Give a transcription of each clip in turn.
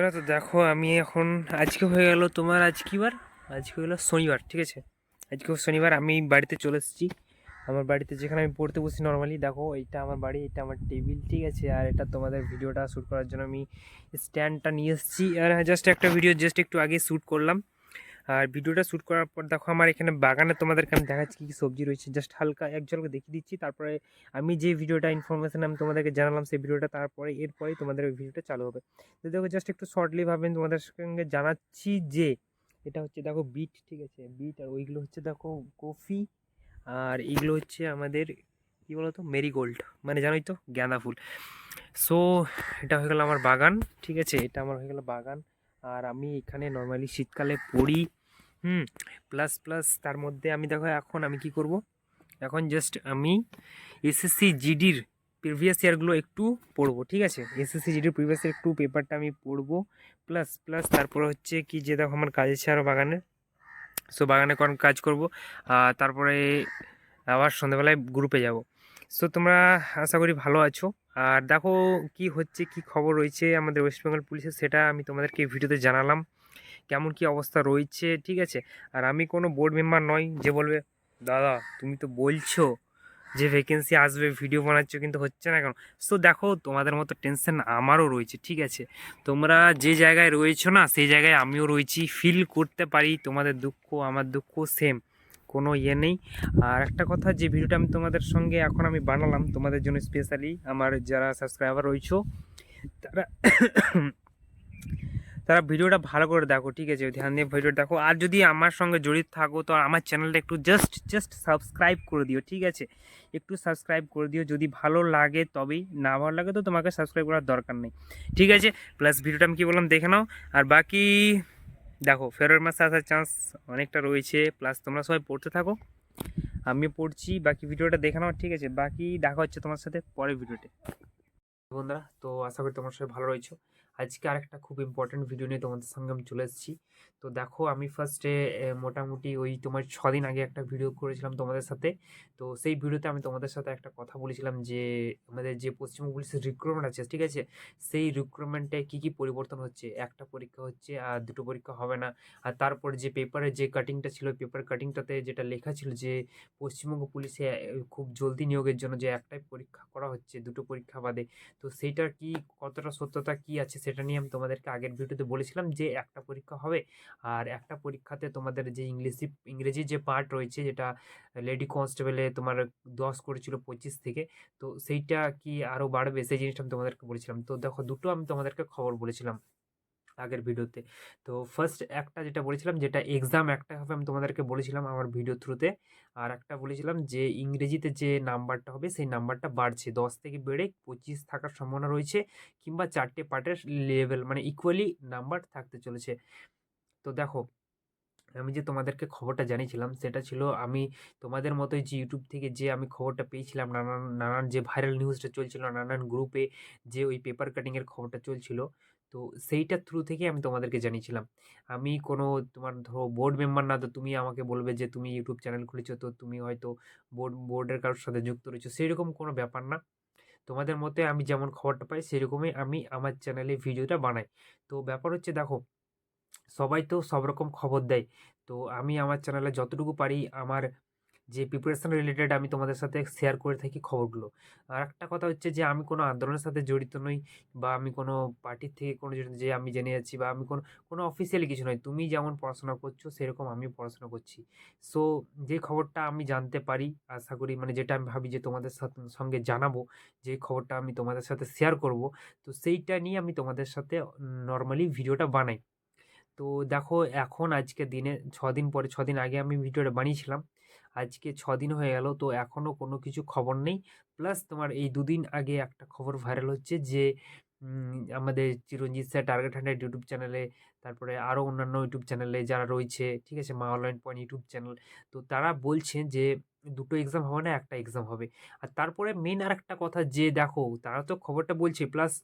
বন্ধুরা, তো দেখো আমি এখন আজকে হয়ে গেল তোমার আজ কি বার? আজকে হলো শনিবার, ঠিক আছে। আজকে শনিবার আমি বাড়িতে চলে এসেছি। আমার বাড়িতে যেখানে আমি পড়তে বসি নর্মালি, দেখো এইটা আমার বাড়ি, এটা আমার টেবিল, ঠিক আছে। আর এটা তোমাদের ভিডিওটা শ্যুট করার জন্য আমি স্ট্যান্ডটা নিয়ে এসেছি। আর জাস্ট একটা ভিডিও জাস্ট একটু আগে শ্যুট করলাম। আর ভিডিওটা শ্যুট করার পর দেখো আমার এখানে বাগানে তোমাদেরকে আমি দেখাচ্ছি কী কী সবজি রয়েছে, জাস্ট হালকা এক ঝলকে দেখিয়ে দিচ্ছি। তারপরে আমি যে ভিডিওটা ইনফরমেশান আমি তোমাদেরকে জানালাম সেই ভিডিওটা, তারপরে এরপরে তোমাদের ওই ভিডিওটা চালু হবে। তো দেখো জাস্ট একটু শর্টলি ভাবে তোমাদের সঙ্গে জানাচ্ছি যে এটা হচ্ছে দেখো বিট, ঠিক আছে, বিট। আর ওইগুলো হচ্ছে দেখো কফি। আর এইগুলো হচ্ছে আমাদের কী বলতো মেরিগোল্ড, মানে জানোই তো গাঁদা ফুল। সো এটা হয়ে গেল আমার বাগান, ঠিক আছে, এটা আমার হয়ে গেল বাগান। আর আমি এখানে নর্মালি শীতকালে পড়ি। প্লাস প্লাস তার মধ্যে আমি দেখো এখন আমি কি করব, এখন জাস্ট আমি এসএসসি জিডির প্রিভিয়াস ইয়ারগুলো একটু পড়বো, ঠিক আছে। এসএসসি জিডির প্রিভিয়াস ইয়ার একটু পেপারটা আমি পড়বো। প্লাস প্লাস তারপরে হচ্ছে কি যে দেখো আমার কাজ আছে আরও বাগানে। সো বাগানে কোন কাজ করব, তারপরে আবার সন্ধ্যাবেলায় গ্রুপে যাব। সো তোমরা আশা করি ভালো আছো। আর দেখো কি হচ্ছে, কি খবর রয়েছে আমাদের ওয়েস্ট বেঙ্গল পুলিশের, সেটা আমি তোমাদেরকে এই ভিডিওতে জানালাম কেমন কি অবস্থা রয়েছে, ঠিক আছে। আর আমি কোনো বোর্ড মেম্বার নই যে বলবে দাদা তুমি তো বলছো যে ভ্যাকেন্সি আসবে, ভিডিও বানাচ্ছ কিন্তু হচ্ছে না কেন। সো দেখো তোমাদের মতো টেনশন আমারও রয়েছে, ঠিক আছে। তোমরা যে জায়গায় রয়েছো না সেই জায়গায় আমিও রয়েছি, ফিল করতে পারি তোমাদের দুঃখ, আমার দুঃখ সেম, কোনো ইয়ে নেই। আর একটা কথা, যে ভিডিওটা আমি তোমাদের সঙ্গে এখন আমি বানালাম তোমাদের জন্য স্পেশালি, আমার যারা সাবস্ক্রাইবার রয়েছো তারা তারা ভিডিওটা ভালো করে দেখো, ঠিক আছে, ধ্যান দিয়ে ভিডিওটা দেখো। আর যদি আমার সঙ্গে জড়িত থাকো তো আমার চ্যানেলটা একটু জাস্ট সাবস্ক্রাইব করে দিও, ঠিক আছে। একটু সাবস্ক্রাইব করে দিও, যদি ভালো লাগে তবেই, না ভালো লাগে তো তোমাকে সাবস্ক্রাইব করার দরকার নেই, ঠিক আছে। প্লাস ভিডিওটা আমি কী বললাম দেখে নাও। আর বাকি দেখো ফেব্রুয়ারি মাসে আসার চান্স অনেকটা রয়েছে। প্লাস তোমরা সবাই পড়তে থাকো, আমি পড়ছি, বাকি ভিডিওটা দেখে নাও, ঠিক আছে। বাকি দেখা হচ্ছে তোমার সাথে পরের ভিডিওতে। বন্ধুরা, তো আশা করি তোমার সবাই ভালো রয়েছো। আজকে আরেকটা খুব ইম্পর্টেন্ট ভিডিও নিয়ে তোমাদের সঙ্গে আমি চলে এসেছি। তো দেখো আমি ফার্স্টে মোটামুটি ওই তোমার 6 দিন আগে একটা ভিডিও করেছিলাম তোমাদের সাথে। তো সেই ভিডিওতে আমি তোমাদের সাথে একটা কথা বলেছিলাম যে আমাদের যে পশ্চিমবঙ্গ পুলিশের রিক্রুটমেন্ট আছে, ঠিক আছে, সেই রিক্রুটমেন্টে কী কী পরিবর্তন হচ্ছে। একটা পরীক্ষা হচ্ছে আর দুটো পরীক্ষা হবে না। আর তারপর যে পেপারের যে কাটিংটা ছিল, পেপার কাটিংটাতে যেটা লেখা ছিল যে পশ্চিমবঙ্গ পুলিশে খুব জলদি নিয়োগের জন্য যে একটাই পরীক্ষা করা হচ্ছে, দুটো পরীক্ষা বাদে। তো সেইটার কি কতটা সত্যতা কি আছে সেটা নিয়ে আমি তোমাদেরকে আগের ভিডিওতে বলেছিলাম যে একটা পরীক্ষা হবে। আর একটা পরীক্ষাতে তোমাদের যে ইংরেজি যে পার্ট রয়েছে, যেটা লেডি কনস্টেবলে তোমার 10 করেছিল 25 থেকে, তো সেইটা কি আরও বাড়বে সেই জিনিসটা আমি তোমাদেরকে বলেছিলাম। তো দেখো দুটো আমি তোমাদেরকে খবর বলেছিলাম আগের ভিডিওতে। তো ফার্স্ট একটা যেটা বলেছিলাম, যেটা এক্সাম একটা হবে আমি তোমাদেরকে বলেছিলাম আমার ভিডিও থ্রুতে। আর একটা বলেছিলাম যে ইংরেজিতে যে নাম্বারটা হবে সেই নাম্বারটা বাড়ছে, 10 থেকে বেড়ে 25 থাকার সম্ভাবনা রয়েছে, কিংবা 4টে পার্টের লেভেল মানে ইকুয়ালি নাম্বার থাকতে চলেছে। তো দেখো আমি যে তোমাদেরকে খবরটা জানিয়েছিলাম সেটা ছিল, আমি তোমাদের মতোই যে ইউটিউব থেকে যে আমি খবরটা পেয়েছিলাম, নানান নানান যে ভাইরাল নিউজটা চলছিল নানান গ্রুপে, যে ওই পেপার কাটিংয়ের খবরটা চলছিল, তো সেইটার থ্রু থেকে আমি তোমাদেরকে জানিয়েছিলাম। আমি কোনো তোমার ধরো বোর্ড মেম্বার না, তো তুমি আমাকে বলবে যে তুমি ইউটিউব চ্যানেল খুলেছো তো তুমি হয়তো বোর্ডের কারোর সাথে যুক্ত রয়েছো, সেরকম কোনো ব্যাপার না। তোমাদের মতে আমি যেমন খবরটা পাই সেরকমই আমি আমার চ্যানেলে ভিডিওটা বানাই। তো ব্যাপার হচ্ছে দেখো সবাই তো সব রকম খবর দেয়। তো আমি আমার চ্যানেলে যতটুকু পারি আমার যে প্রিপারেশন রিলেটেড আমি তোমাদের সাথে শেয়ার করে থাকি খবরগুলো। আর একটা কথা হচ্ছে যে আমি কোনো আন্দোলনের সাথে জড়িত নই, বা আমি কোনো পার্টির থেকে কোনো যে আমি জেনে যাচ্ছি, বা আমি কোনো অফিসিয়ালি কিছু নয়। তুমি যেমন পড়াশোনা করছো সেরকম আমিও পড়াশোনা করছি। সো যে খবরটা আমি জানতে পারি, আশা করি মানে যেটা আমি ভাবি যে তোমাদের সঙ্গে জানাবো, যে খবরটা আমি তোমাদের সাথে শেয়ার করব, তো সেইটা নিয়ে আমি তোমাদের সাথে নর্মালি ভিডিওটা বানাই। তো দেখো এখন আজকে দিনে 6 দিন পরে, 6 দিন আগে আমি ভিডিওটা বানিয়েছিলাম, আজকে 6 দিন হয়ে গেল, তো এখনও কোনো কিছু খবর নেই। প্লাস তোমার এই 2 দিন আগে একটা খবর ভাইরাল হচ্ছে যে আমাদের চিরঞ্জিত স্যার টার্গেট 100 ইউটিউব চ্যানেলে, তারপরে আরও অন্যান্য ইউটিউব চ্যানেলে যারা রয়েছে, ঠিক আছে, মা অনলাইন পয়েন্ট ইউটিউব চ্যানেল, তো তারা বলছেন যে দুটো এক্সাম হবে না, একটা এক্সাম হবে। আর তারপরে মেন আর একটা কথা যে দেখো তারা তো খবরটা বলছে, প্লাস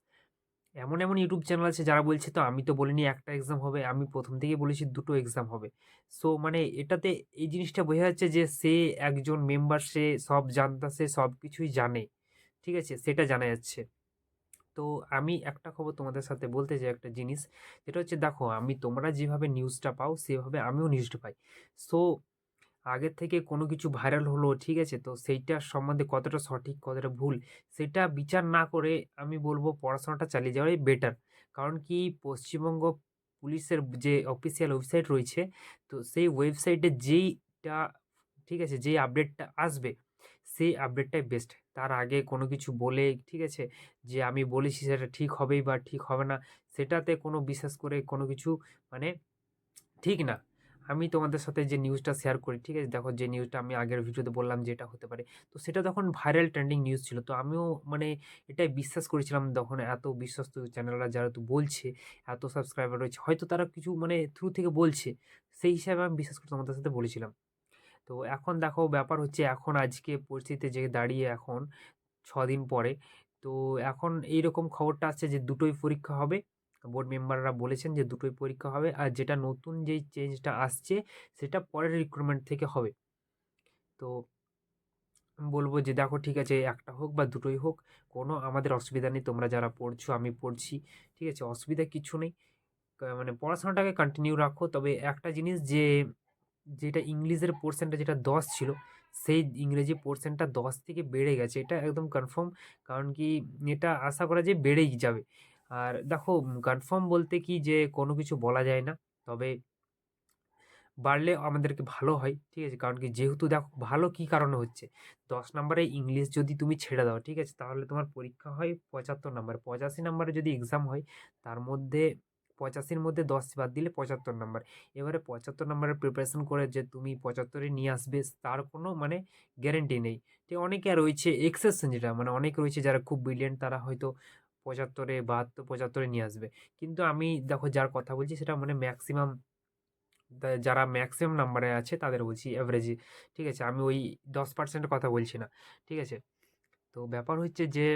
এমন এমন ইউটিউব চ্যানেল আছে যারা বলছে, তো আমি তো বলিনি একটা এক্সাম হবে, আমি প্রথম থেকেই বলেছি দুটো এক্সাম হবে। সো মানে এটাতে এই জিনিসটা বোঝা যাচ্ছে যে সে একজন মেম্বার, সে সব জানতাছে, সব কিছুই জানে, ঠিক আছে, সেটা জানা যাচ্ছে। তো তো আমি একটা খবর তোমাদের সাথে বলতে চাই, একটা জিনিস, যেটা হচ্ছে দেখো, আমি তোমরা যেভাবে নিউজটা পাও সেভাবে আমিও নিউজটা পাই। সো আগের থেকে কোনো কিছু ভাইরাল হলো, ঠিক আছে, তো সেইটার সম্বন্ধে কতটা সঠিক কতটা ভুল সেটা বিচার না করে আমি বলবো পড়াশোনাটা চালিয়ে যাওয়াই বেটার। কারণ কি, পশ্চিমবঙ্গ পুলিশের যে অফিসিয়াল ওয়েবসাইট রয়েছে, তো সেই ওয়েবসাইটে যেইটা, ঠিক আছে, যেই আপডেটটা আসবে সেই আপডেটটাই বেস্ট। তার আগে কোনো কিছু বলে, ঠিক আছে, যে আমি বলেছি সেটা ঠিক হবেই বা ঠিক হবে না, সেটাতে কোনো বিশ্বাস করে কোনো কিছু মানে ঠিক না। আমি তোমাদের সাথে যে নিউজটা শেয়ার করি, ঠিক আছে, দেখো যে নিউজটা আমি আগের ভিডিওতে বললাম যেটা হতে পারে, তো সেটা তখন ভাইরাল ট্রেন্ডিং নিউজ ছিল, তো আমিও মানে এটাই বিশ্বাস করেছিলাম। তখন এত বিশ্বস্ত চ্যানেলরা যারা তো বলছে, এত সাবস্ক্রাইবার রয়েছে, হয়তো তারা কিছু মানে থ্রু থেকে বলছে, সেই হিসাবে আমি বিশ্বাস করে তোমাদের সাথে বলেছিলাম। তো এখন দেখো ব্যাপার হচ্ছে, এখন আজকে পরিস্থিতিতে যে দাঁড়িয়ে এখন 6 দিন পরে, তো এখন এইরকম খবরটা আসছে যে দুটোই পরীক্ষা হবে। বোর্ড মেম্বাররা বলেছেন যে দুটোই পরীক্ষা হবে, আর যেটা নতুন যেই চেঞ্জটা আসছে সেটা পরের রিক্রুটমেন্ট থেকে হবে। তো আমি বলবো যে দেখো ঠিক আছে, একটা হোক বা দুটোই হোক, কোনো আমাদের অসুবিধা নেই। তোমরা যারা পড়ছো, আমি পড়ছি, ঠিক আছে, অসুবিধা কিছু নেই। মানে পড়াশোনাটাকে কন্টিনিউ রাখো। তবে একটা জিনিস, যে যেটা ইংলিশের পোর্শনটা যেটা 10 ছিল, সেই ইংরেজি পোর্শনটা 10 থেকে বেড়ে গেছে, এটা একদম কনফার্ম। কারণ কি, এটা আশা করা যায় বেড়েই যাবে। আর দেখো, কনফার্ম বলতে কি যে কোনো কিছু বলা যায় না, তবে বাড়লে আমাদেরকে ভালো হয়, ঠিক আছে। কারণ কি, যেহেতু দেখো ভালো কি কারণে হচ্ছে, 10 নম্বরে ইংলিশ যদি তুমি ছেড়ে দাও, ঠিক আছে, তাহলে তোমার পরীক্ষা হয় 75 নম্বর। 85 নম্বরে যদি এক্সাম হয়, তার মধ্যে 85-র মধ্যে 10 বাদ দিলে 75 নম্বর। এবারে 75 নম্বরের প্রিপারেশন করে যে তুমি 75-এ নিয়ে আসবে, তার কোনো মানে গ্যারেন্টি নেই। ঠিক, অনেকে রয়েছে এক্সেপশন, যেটা মানে অনেক রয়েছে যারা খুব ব্রিলিয়েন্ট, তারা হয়তো 75-এ 72 75-এ নিয়ে আসবে। কিন্তু আমি দেখো যার কথা বলছি সেটা মানে ম্যাক্সিমাম, যারা ম্যাক্সিমাম নাম্বারে আছে তাদের বলছি, অ্যাভারেজে, ঠিক আছে, আমি ওই 10%-এর কথা বলছি না, ঠিক আছে। তো ব্যাপার হচ্ছে যে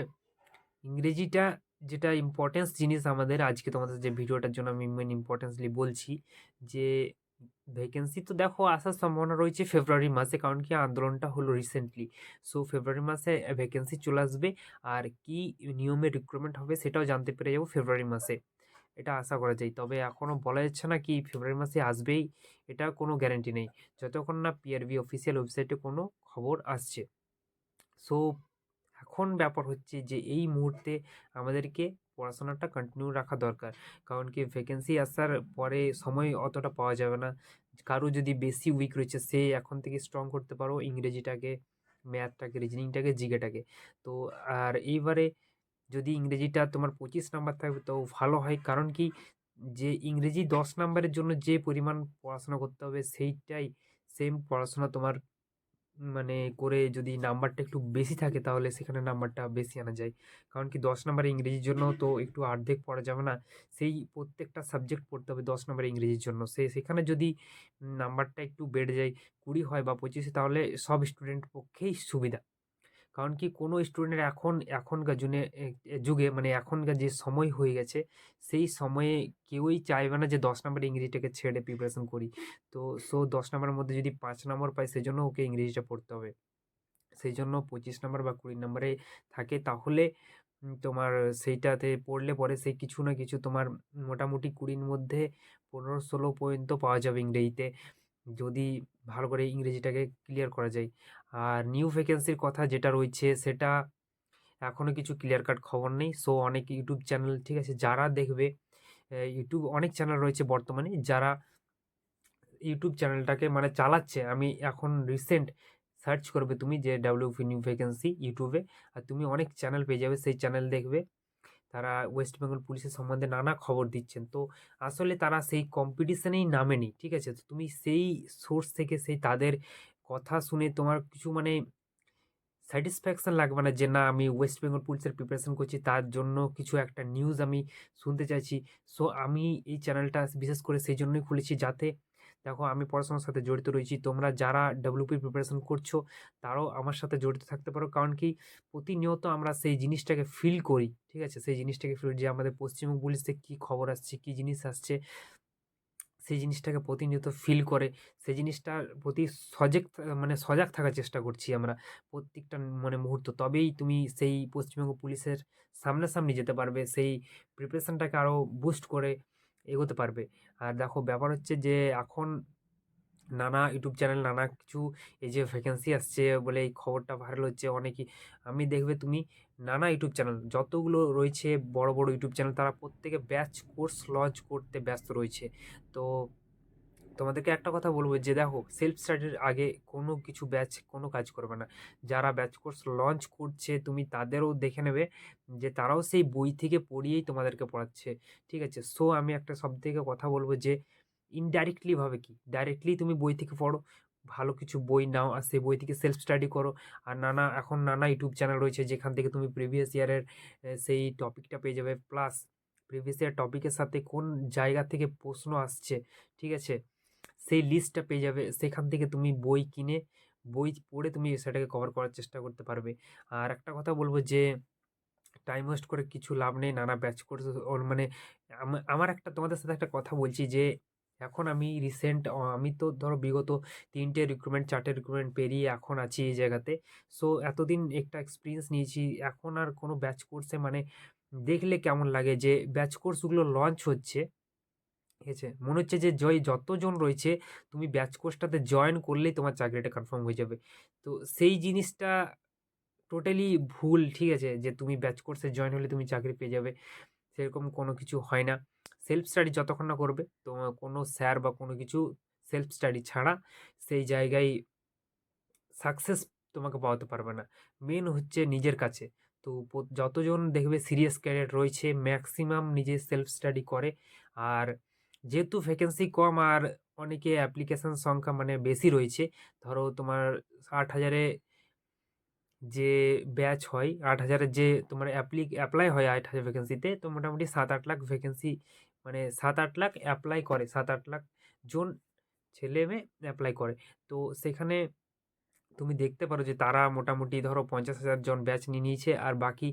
ইংরেজিটা যেটা ইম্পর্টেন্স জিনিস আমাদের, আজকে তোমাদের যে ভিডিওটার জন্য আমি মেন ইম্পর্টেন্সলি বলছি, যে ভ্যাকেন্সি তো দেখো আসার সম্ভাবনা রয়েছে ফেব্রুয়ারি মাসে। কারণ কি, আন্দোলনটা হলো রিসেন্টলি, সো ফেব্রুয়ারি মাসে ভ্যাকেন্সি চলে আসবে। আর কি নিয়মে রিক্রুটমেন্ট হবে সেটাও জানতে পেরে যাবো ফেব্রুয়ারি মাসে, এটা আশা করা যায়। তবে এখনও বলা যাচ্ছে না কি ফেব্রুয়ারি মাসে আসবেই, এটা কোনো গ্যারেন্টি নেই, যতক্ষণ না পিআরবি অফিসিয়াল ওয়েবসাইটে কোনো খবর আসছে। সো এখন ব্যাপার হচ্ছে যে এই মুহূর্তে আমাদেরকে পড়াশোনাটা কন্টিনিউ রাখা দরকার। কারণ কি, ভ্যাকেন্সি আসার পরে সময় অতটা পাওয়া যাবে না। কারো যদি বেশি উইক রয়েছে, সে এখন থেকে স্ট্রং করতে পারো ইংরেজিটাকে, ম্যাথটাকে, রিজনিংটাকে, জিকেটাকে। তো আর এইবারে যদি ইংরেজিটা তোমার 25 নাম্বার থাকবে তো ভালো হয়। কারণ কি, যে ইংরেজি 10 নাম্বারের জন্য যে পরিমাণ পড়াশোনা করতে হবে, সেইটাই সেম পড়াশোনা তোমার মানে করে যদি নাম্বারটা একটু বেশি থাকে, তাহলে সেখানে নাম্বারটা বেশি আনা যায়। কারণ কি, 10 নাম্বার ইংরেজির জন্য তো একটু অর্ধেক পড়া যাবে না, সেই প্রত্যেকটা সাবজেক্ট পড়তে হবে 10 নাম্বার ইংরেজির জন্য। সেখানে যদি নাম্বারটা একটু বেড়ে যায়, 20 হয় বা 25, তাহলে সব স্টুডেন্ট পক্ষেই সুবিধা। কারণ কি, কোনো স্টুডেন্টের এখনকার যুগে মানে এখনকার যে সময় হয়ে গেছে, সেই সময়ে কেউই চাইবে না যে 10 নম্বর ইংরেজিটাকে ছেড়ে প্রিপারেশন করি। তো সো 10 নম্বরের মধ্যে যদি 5 নম্বর পাই, সেজন্য ওকে ইংরেজিটা পড়তে হবে। সেই জন্য 25 নম্বর বা 20 নম্বরে থাকে, তাহলে তোমার সেইটাতে পড়লে পরে সেই কিছু না কিছু তোমার মোটামুটি 20-র মধ্যে 15-16 পর্যন্ত পাওয়া যাবে ইংরেজিতে, যদি ভালো করে ইংরেজিটাকে ক্লিয়ার করা যায়। আর নিউ ভ্যাকেন্সির কথা যেটা রয়েছে, সেটা এখনও কিছু ক্লিয়ার কাট খবর নেই। সো অনেক ইউটিউব চ্যানেল, ঠিক আছে, যারা দেখবে, ইউটিউব অনেক চ্যানেল রয়েছে বর্তমানে যারা ইউটিউব চ্যানেলটাকে মানে চালাচ্ছে। আমি এখন রিসেন্ট সার্চ করবে তুমি যে ডাব্লিউপি নিউ ভ্যাকেন্সি ইউটিউবে, আর তুমি অনেক চ্যানেল পেয়ে যাবে, সেই চ্যানেল দেখবে, তারা ওয়েস্ট বেঙ্গল পুলিশের সম্বন্ধে নানা খবর দিচ্ছেন। তো আসলে তারা সেই কম্পিটিশনেই নামেনি, ঠিক আছে। তো তুমি সেই সোর্স থেকে, সেই তাদের কথা শুনে তোমার কিছু মানে স্যাটিসফ্যাকশন লাগবে না, যে না আমি ওয়েস্ট বেঙ্গল পুলিশের প্রিপারেশন করছি, তার জন্য কিছু একটা নিউজ আমি শুনতে চাইছি। সো আমি এই চ্যানেলটা বিশেষ করে সেই জন্যই খুলেছি, যাতে দেখো আমি পড়াশোনার সাথে জড়িত রয়েছি, তোমরা যারা ডাব্লিউপি প্রিপারেশন করছো তারাও আমার সাথে জড়িত থাকতে পারো। কারণ কি, প্রতিনিয়ত আমরা সেই জিনিসটাকে ফিল করি, ঠিক আছে, সেই জিনিসটাকে ফিল, যে আমাদের পশ্চিমবঙ্গ পুলিশে কী খবর আসছে, কী জিনিস আসছে, সেই জিনিসটাকে প্রতিনিয়ত ফিল করে, সেই জিনিসটার প্রতি সজেগ মানে সজাগ থাকার চেষ্টা করছি আমরা প্রত্যেকটা মানে মুহূর্ত। তবেই তুমি সেই পশ্চিমবঙ্গ পুলিশের সামনাসামনি যেতে পারবে। সেই প্রিপারেশনটাকে আরও বুস্ট করে এগোতে পারবে। আর দেখো ব্যাপার হচ্ছে যে এখন নানা ইউটিউব চ্যানেল নানা কিছু এই যে ভ্যাকেন্সি আসছে বলে এই খবরটা ভাইরাল হচ্ছে অনেকই। আমি দেখবে তুমি নানা ইউটিউব চ্যানেল যতগুলো রয়েছে বড়, বড় ইউটিউব চ্যানেল তারা প্রত্যেকে ব্যাচ কোর্স লঞ্চ করতে ব্যস্ত রয়েছে। তো তোমাদেরকে একটা কথা বলবো যে দেখো সেলফ স্টাডির আগে কোনো কিছু ব্যাচ কোনো কাজ করবে না। যারা ব্যাচ কোর্স লঞ্চ করছে তুমি তাদেরও দেখে নেবে যে তারাও সেই বই থেকে পড়িয়েই তোমাদেরকে পড়াচ্ছে। ঠিক আছে? সো আমি একটা সবথেকে কথা বলবো যে ইনডাইরেক্টলি ভাবে কি ডাইরেক্টলি তুমি বই থেকে পড়ো, ভালো কিছু বই নাও আর সেই বই থেকে সেলফ স্টাডি করো। আর এখন নানা ইউটিউব চ্যানেল রয়েছে যেখান থেকে তুমি প্রিভিয়াস ইয়ারের সেই টপিকটা পেয়ে যাবে, প্লাস প্রিভিয়াস ইয়ার টপিকের সাথে কোন জায়গা থেকে প্রশ্ন আসছে, ঠিক আছে, সেই লিস্টটা পেয়ে যাবে। সেখান থেকে তুমি বই কিনে বই পড়ে তুমি সেটাকে কভার করার চেষ্টা করতে পারবে। আর একটা কথা বলবো যে টাইম ওয়েস্ট করে কিছু লাভ নেই। নানা ব্যাচ কোর্স ওর মানে আমার একটা তোমাদের সাথে একটা কথা বলছি যে এখন আমি রিসেন্ট আমি তো ধরো বিগত ৩টে রিক্রুটমেন্ট ৪টে রিক্রুটমেন্ট পেরিয়ে এখন আছি এই জায়গাতে। সো এতদিন একটা এক্সপিরিয়েন্স নিয়েছি। এখন আর কোনো ব্যাচ কোর্সে মানে দেখলে কেমন লাগে যে ব্যাচ কোর্সগুলো লঞ্চ হচ্ছে, ঠিক আছে? মনে হচ্ছে যে যতজন রয়েছে তুমি ব্যাচ কোর্সটাতে জয়েন করলেই তোমার চাকরিটা কনফার্ম হয়ে যাবে। তো সেই জিনিসটা টোটালি ভুল, ঠিক আছে? যে তুমি ব্যাচ কোর্সে জয়েন হলে তুমি চাকরি পেয়ে যাবে। সেরকম কোনো কিছু হয় না। সেলফ স্টাডি যতক্ষণ না করবে কোনো স্যার বা কোনো কিছু সেলফ স্টাডি ছাড়া সেই জায়গায় সাকসেস তোমাকে পাওয়াতে পারবে না। মেন হচ্ছে নিজের কাছে। তো যতজন দেখবে সিরিয়াস ক্যাডেট রয়েছে ম্যাক্সিমাম নিজে সেলফ স্টাডি করে। আর যেহেতু ভ্যাকেন্সি কম আর অনেকে অ্যাপ্লিকেশন সংখ্যা মানে বেশি রয়েছে, ধরো তোমার ৮,০০০ এ যে ব্যাচ হয়, ৮,০০০ এর যে তোমার অ্যাপ্লাই হয় ৮,০০০ ভ্যাকেন্সিতে, তো মোটামুটি ৭-৮ লাখ ভ্যাকেন্সি মানে ৭-৮ লাখ অ্যাপ্লাই করে। ৭-৮ লাখ জন ছেলে-মেয়ে অ্যাপ্লাই করে। তো সেখানে তুমি দেখতে পারো যে তারা মোটামুটি ধরো ৫০,০০০ জন ব্যাচ নিয়ে নিয়েছে আর বাকি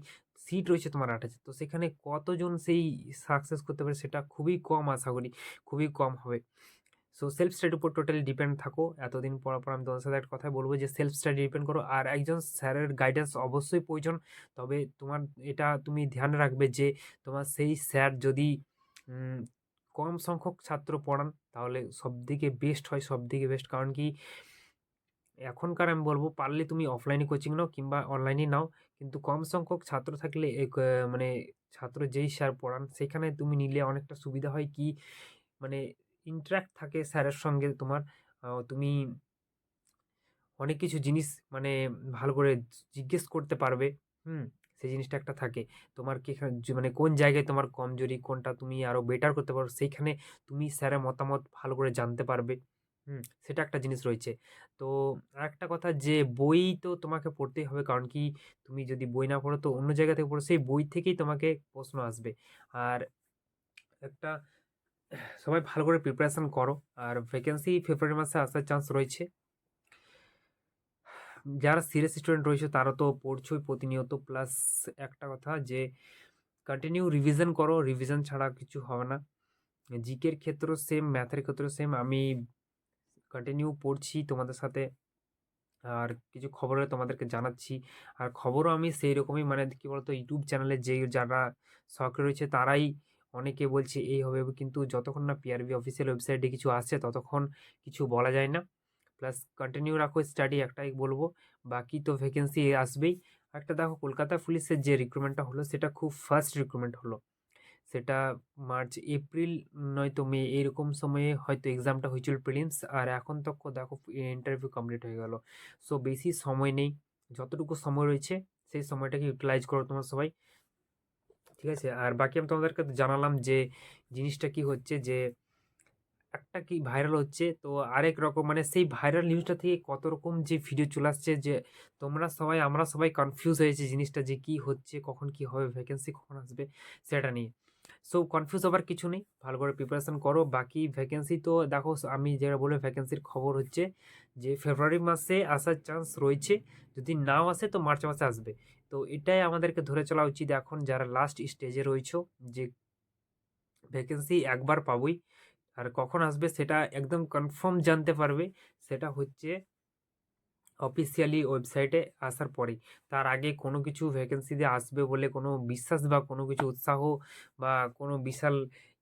সিট রয়েছে তোমার ৮,০০০। তো সেখানে কতজন সেই সাকসেস করতে পারে সেটা খুবই কম, আশা করি খুবই কম হবে। সো সেলফ স্টাডির উপর টোটালি ডিপেন্ড থাকো। এতদিন পড়ার পর আমি তোমাদের সাথে একটা কথাই বলবো যে সেলফ স্টাডি ডিপেন্ড করো। আর একজন স্যারের গাইডেন্স অবশ্যই প্রয়োজন। তবে তোমার এটা তুমি ধ্যান রাখবে যে তোমার সেই স্যার যদি উম কম সংখ্যক ছাত্র পড়ান তাহলে সবথেকে বেস্ট হয়, সবথেকে বেস্ট। কারণ কি এখনকার আমি বলব পারলে তুমি অফলাইনে কোচিং নাও কিংবা অনলাইনে নাও। কিন্তু কম সংখ্যক ছাত্র থাকলে মানে ছাত্র যেই স্যার পড়ান সেখানে তুমি নিলে অনেকটা সুবিধা হয় কি মানে ইন্টারাক্ট থাকে স্যারের সঙ্গে তোমার। তুমি অনেক কিছু জিনিস মানে ভালো করে জিজ্ঞেস করতে পারবে। হুম? সেই জিনিসটা একটা থাকে। তোমার কি মানে কোন জায়গায় তোমার কমজোরি, কোনটা তুমি আরো বেটার করতে পারো, সেইখানে তুমি স্যারের মতামত ভালো করে জানতে পারবে। সেটা একটা জিনিস রয়েছে। তো আরেকটা কথা যে বই তো তোমাকে পড়তেই হবে। কারণ কি তুমি যদি বই না পড়ো তো অন্য জায়গা থেকে পড়ো, সেই বই থেকেই তোমাকে প্রশ্ন আসবে। আর একটা সবাই ভালো করে প্রিপারেশন করো। আর ভ্যাকেন্সি ফেব্রুয়ারি মাসে আসার চান্স রয়েছে। যারা সিরিয়াস স্টুডেন্ট রয়েছে তারা তো পড়ছোই প্রতিনিয়ত। প্লাস একটা কথা যে কন্টিনিউ রিভিশন করো, রিভিশন ছাড়া কিছু হবে না। জিকের ক্ষেত্রেও সেম, ম্যাথের ক্ষেত্রেও সেম। আমি কন্টিনিউ পড়ছি তোমাদের সাথে আর কিছু খবরে তোমাদেরকে জানাচ্ছি। আর খবরও আমি সেই রকমই মানে কি বলতো ইউটিউব চ্যানেলে যে যারা সক্রিয় রয়েছে তারাই অনেকে বলছে এই হবে, কিন্তু যতক্ষণ না পিআরবি অফিসিয়াল ওয়েবসাইটে কিছু আসছে ততক্ষণ কিছু বলা যায় না। প্লাস কন্টিনিউ রাখো স্টাডি, একটাই বলবো। বাকি তো ভ্যাকেন্সি আসবেই। একটা দেখো কলকাতা পুলিশের যে রিক্রুটমেন্টটা হলো সেটা খুব ফার্স্ট রিক্রুটমেন্ট হলো। সেটা মার্চ, এপ্রিল নয়তো মে এরকম সময়ে হয়তো এক্সামটা হয়েছিল প্রিলিমস। আর এখন তো দেখো ইন্টারভিউ কমপ্লিট হয়ে গেল। সো বেশি সময় নেই। যতটুকু সময় রয়েছে সেই সময়টাকে ইউটিলাইজ করো তোমরা সবাই। ঠিক আছে? আর বাকি আমি তোমাদেরকে জানালাম যে জিনিসটা কি হচ্ছে যে একটা কি ভাইরাল হচ্ছে তো আরেক রকম মানে সেই ভাইরাল নিউজটা থেকে কত রকম যে ভিডিও চলে আসছে যে আমরা সবাই কনফিউজ হয়েছে জিনিসটা যে কি হচ্ছে, কখন কি হবে, ভ্যাকেন্সি কখন আসবে সেটা নিয়ে। সো কনফিউজ হবার কিছু নেই, ভালো করে প্রিপারেশন করো। বাকি ভ্যাকেন্সি তো দেখো আমি যেটা বলে ভ্যাকেন্সির খবর হচ্ছে যে ফেব্রুয়ারি মাসে আসার চান্স রয়েছে। যদি নাও আসে তো মার্চ মাসে আসবে। তো এটাই আমাদেরকে ধরে চলা উচিত এখন যারা লাস্ট স্টেজে রয়েছো যে ভ্যাকেন্সি একবার পাবোই। আর কখন আসবে সেটা একদম কনফার্ম জানতে পারবে, সেটা হচ্ছে অফিসিয়ালি ওয়েবসাইটে আসার পরেই। তার আগে কোনো কিছু ভ্যাকেন্সিতে আসবে বলে কোনো বিশ্বাস বা কোনো কিছু উৎসাহ বা কোনো বিশাল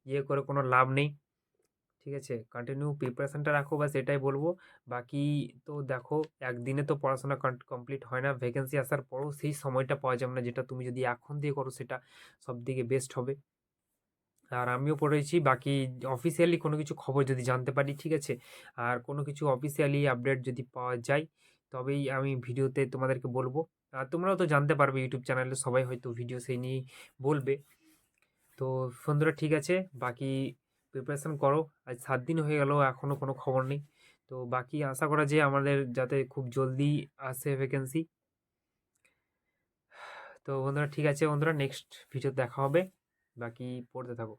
ইয়ে করে কোনো লাভ নেই। ঠিক আছে, কন্টিনিউ প্রিপারেশনটা রাখো, বাস এটাই বলবো। বাকি তো দেখো, একদিনে তো পড়াশোনা কমপ্লিট হয় না, ভ্যাকেন্সি আসার পরও সেই সময়টা পাওয়া যাবে না, যেটা তুমি যদি এখন দিয়ে করো সেটা সব থেকে বেস্ট হবে। আর আমিও পড়েছি, বাকি অফিসিয়ালি কোনো কিছু খবর যদি জানতে পারি, ঠিক আছে, আর কোনো কিছু অফিসিয়ালি আপডেট যদি পাওয়া যায় তবেই আমি ভিডিওতে তোমাদেরকে বলবো। আর তোমরাও তো জানতে পারবে, ইউটিউব চ্যানেলে সবাই হয়তো ভিডিও সেই নিয়েই বলবে। তো বন্ধুরা ঠিক আছে, বাকি প্রিপারেশন করো। আজ 7 দিন হয়ে গেল, এখনও কোনো খবর নেই। তো বাকি আশা করা যে আমাদের যাতে খুব জলদি আসে ভ্যাকেন্সি। তো বন্ধুরা ঠিক আছে, বন্ধুরা নেক্সট ভিডিও দেখা হবে, বাকি পড়তে থাকো।